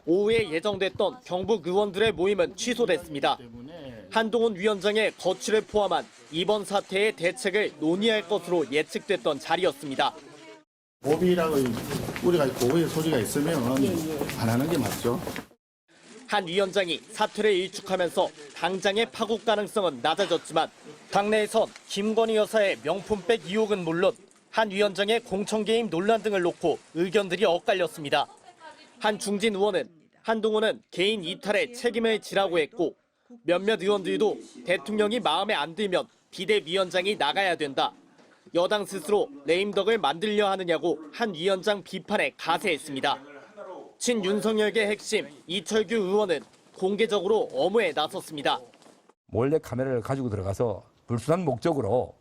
오후에 예정됐던 경북 의원들의 모임은 취소됐습니다. 한동훈 위원장의 거취를 포함한 이번 사태의 대책을 논의할 것으로 예측됐던 자리였습니다. 오비라고 우리가 오해의 소지가 있으면 안 하는 게 맞죠. 한 위원장이 사퇴를 일축하면서 당장의 파국 가능성은 낮아졌지만 당내에선 김건희 여사의 명품백 의혹은 물론 한 위원장의 공천 개입 논란 등을 놓고 의견들이 엇갈렸습니다. 한 중진 의원은 한동훈은 개인 이탈에 책임을 지라고 했고 몇몇 의원들도 대통령이 마음에 안 들면 비대위원장이 나가야 된다. 여당 스스로 레임덕을 만들려 하느냐고 한 위원장 비판에 가세했습니다. 친윤석열계 핵심 이철규 의원은 공개적으로 엄호에 나섰습니다. 몰래 카메라를 가지고 들어가서 불순한 목적으로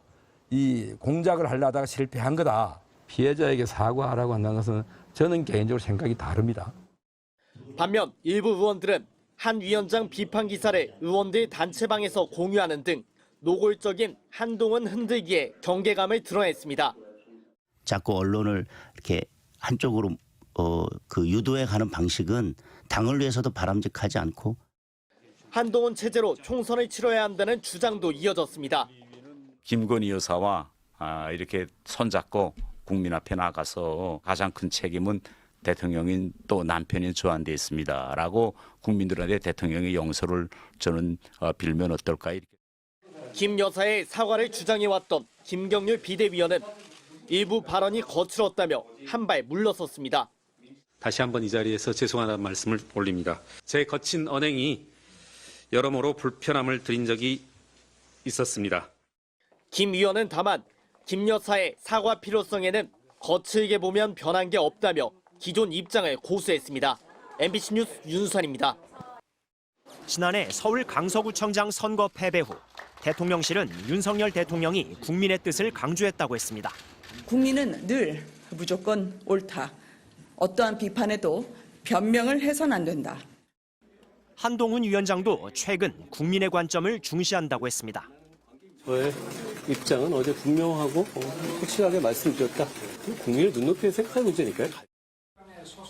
이 공작을 하려다가 실패한 거다. 피해자에게 사과하라고 한다는 것은 저는 개인적으로 생각이 다릅니다. 반면 일부 의원들은 한 위원장 비판 기사를 의원들 단체방에서 공유하는 등 노골적인 한동훈 흔들기에 경계감을 드러냈습니다. 자꾸 언론을 이렇게 한쪽으로 유도해 가는 방식은 당을 위해서도 바람직하지 않고 한동훈 체제로 총선을 치러야 한다는 주장도 이어졌습니다. 김건희 여사와 이렇게 손잡고 국민 앞에 나가서 가장 큰 책임은 대통령인 또 남편인 저한테 있습니다라고 국민들한테 대통령의 용서를 저는 빌면 어떨까. 김 여사의 사과를 주장해왔던 김경률 비대위원은 일부 발언이 거칠었다며 한 발 물러섰습니다. 다시 한번 이 자리에서 죄송하다는 말씀을 올립니다. 제 거친 언행이 여러모로 불편함을 드린 적이 있었습니다. 김 의원은 다만 김 여사의 사과 필요성에는 거칠게 보면 변한 게 없다며 기존 입장을 고수했습니다. MBC 뉴스 윤수환입니다. 지난해 서울 강서구청장 선거 패배 후 대통령실은 윤석열 대통령이 국민의 뜻을 강조했다고 했습니다. 국민은 늘 무조건 옳다. 어떠한 비판에도 변명을 해서는 안 된다. 한동훈 위원장도 최근 국민의 관점을 중시한다고 했습니다. 저의 입장은 어제 분명하고 확실하게 말씀드렸다. 국민의 눈높이에 생각할 문제니까요.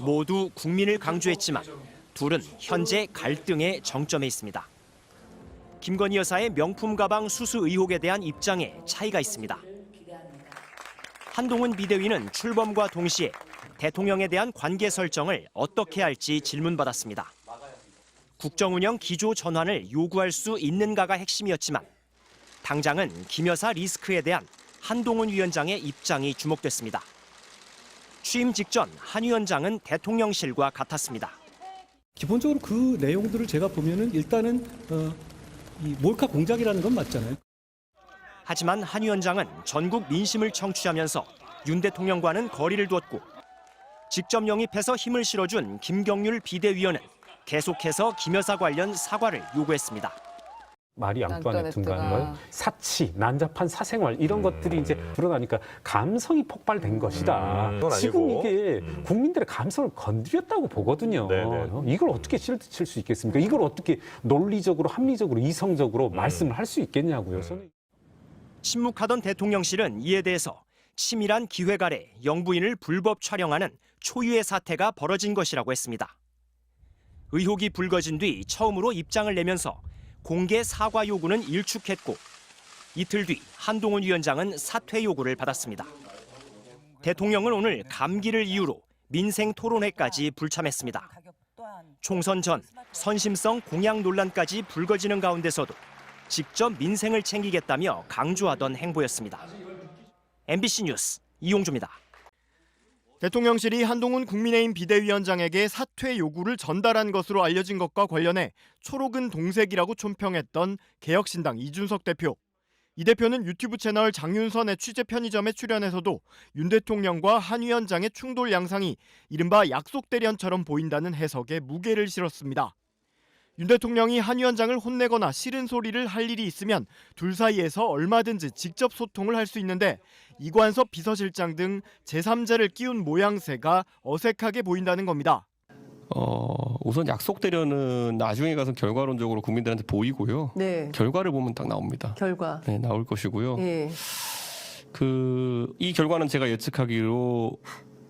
모두 국민을 강조했지만 둘은 현재 갈등의 정점에 있습니다. 김건희 여사의 명품 가방 수수 의혹에 대한 입장에 차이가 있습니다. 한동훈 비대위는 출범과 동시에 대통령에 대한 관계 설정을 어떻게 할지 질문받았습니다. 국정운영 기조 전환을 요구할 수 있는가가 핵심이었지만 당장은 김 여사 리스크에 대한 한동훈 위원장의 입장이 주목됐습니다. 취임 직전 한 위원장은 대통령실과 같았습니다. 기본적으로 그 내용들을 제가 보면은 일단은 이 몰카 공작이라는 건 맞잖아요. 하지만 한 위원장은 전국 민심을 청취하면서 윤 대통령과는 거리를 두었고 직접 영입해서 힘을 실어준 김경률 비대위원은 계속해서 김 여사 관련 사과를 요구했습니다. 마리 앙뚜아네트인가 뭐 사치, 난잡한 사생활 이런 것들이 이제 드러나니까 감성이 폭발된 것이다. 지금 이게 국민들의 감성을 건드렸다고 보거든요. 이걸 어떻게 실드칠 수 있겠습니까? 이걸 어떻게 논리적으로, 합리적으로, 이성적으로 말씀을 할 수 있겠냐고요. 침묵하던 대통령실은 이에 대해서 치밀한 기획 아래 영부인을 불법 촬영하는 초유의 사태가 벌어진 것이라고 했습니다. 의혹이 불거진 뒤 처음으로 입장을 내면서 공개 사과 요구는 일축했고 이틀 뒤 한동훈 위원장은 사퇴 요구를 받았습니다. 대통령은 오늘 감기를 이유로 민생 토론회까지 불참했습니다. 총선 전 선심성 공약 논란까지 불거지는 가운데서도 직접 민생을 챙기겠다며 강조하던 행보였습니다. MBC 뉴스 이용주입니다. 대통령실이 한동훈 국민의힘 비대위원장에게 사퇴 요구를 전달한 것으로 알려진 것과 관련해 초록은 동색이라고 촌평했던 개혁신당 이준석 대표. 이 대표는 유튜브 채널 장윤선의 취재 편의점에 출연해서도 윤 대통령과 한 위원장의 충돌 양상이 이른바 약속 대련처럼 보인다는 해석에 무게를 실었습니다. 윤 대통령이 한 위원장을 혼내거나 싫은 소리를 할 일이 있으면 둘 사이에서 얼마든지 직접 소통을 할 수 있는데 이관섭 비서실장 등 제3자를 끼운 모양새가 어색하게 보인다는 겁니다. 우선 약속 대련은 나중에 가서 결과론적으로 국민들한테 보이고요. 결과를 보면 딱 나옵니다. 결과. 네, 나올 것이고요. 이 결과는 제가 예측하기로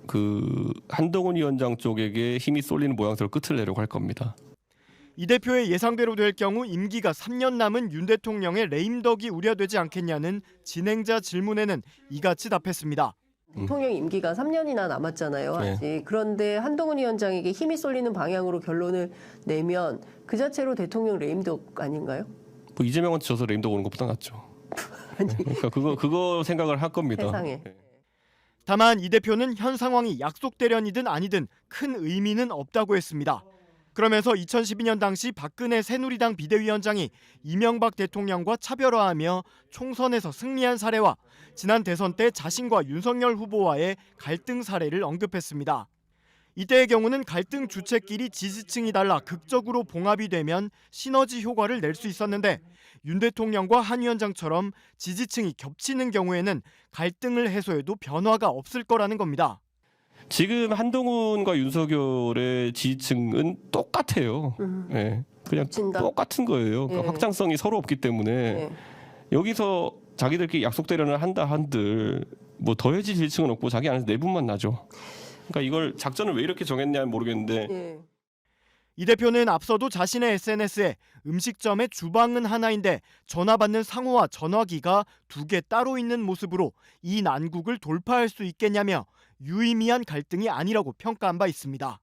그 한동훈 위원장 쪽에게 힘이 쏠리는 모양새로 끝을 내려고 할 겁니다. 이 대표의 예상대로 될 경우 임기가 3년 남은 윤 대통령의 레임덕이 우려되지 않겠냐는 진행자 질문에는 이같이 답했습니다. 대통령 임기가 3년이나 남았잖아요. 아직. 네. 그런데 한동훈 위원장에게 힘이 쏠리는 방향으로 결론을 내면 그 자체로 대통령 레임덕 아닌가요? 뭐 이재명한테 져서 레임덕 오는 것보다 낫죠. 그러니까 그거 생각을 할 겁니다. 세상에. 다만 이 대표는 현 상황이 약속대련이든 아니든 큰 의미는 없다고 했습니다. 그러면서 2012년 당시 박근혜 새누리당 비대위원장이 이명박 대통령과 차별화하며 총선에서 승리한 사례와 지난 대선 때 자신과 윤석열 후보와의 갈등 사례를 언급했습니다. 이때의 경우는 갈등 주체끼리 지지층이 달라 극적으로 봉합이 되면 시너지 효과를 낼 수 있었는데 윤 대통령과 한 위원장처럼 지지층이 겹치는 경우에는 갈등을 해소해도 변화가 없을 거라는 겁니다. 지금 한동훈과 윤석열의 지지층은 똑같아요. 네, 그냥 겹친다. 똑같은 거예요. 그러니까 예. 확장성이 서로 없기 때문에 예. 여기서 자기들끼리 약속 대련을 한다 한들 뭐 더해질 지지층은 없고 자기 안에서 내분만 나죠. 그러니까 이걸 작전을 왜 이렇게 정했냐 모르겠는데 예. 이 대표는 앞서도 자신의 SNS에 음식점의 주방은 하나인데 전화 받는 상호와 전화기가 2개 따로 있는 모습으로 이 난국을 돌파할 수 있겠냐며 유의미한 갈등이 아니라고 평가한 바 있습니다.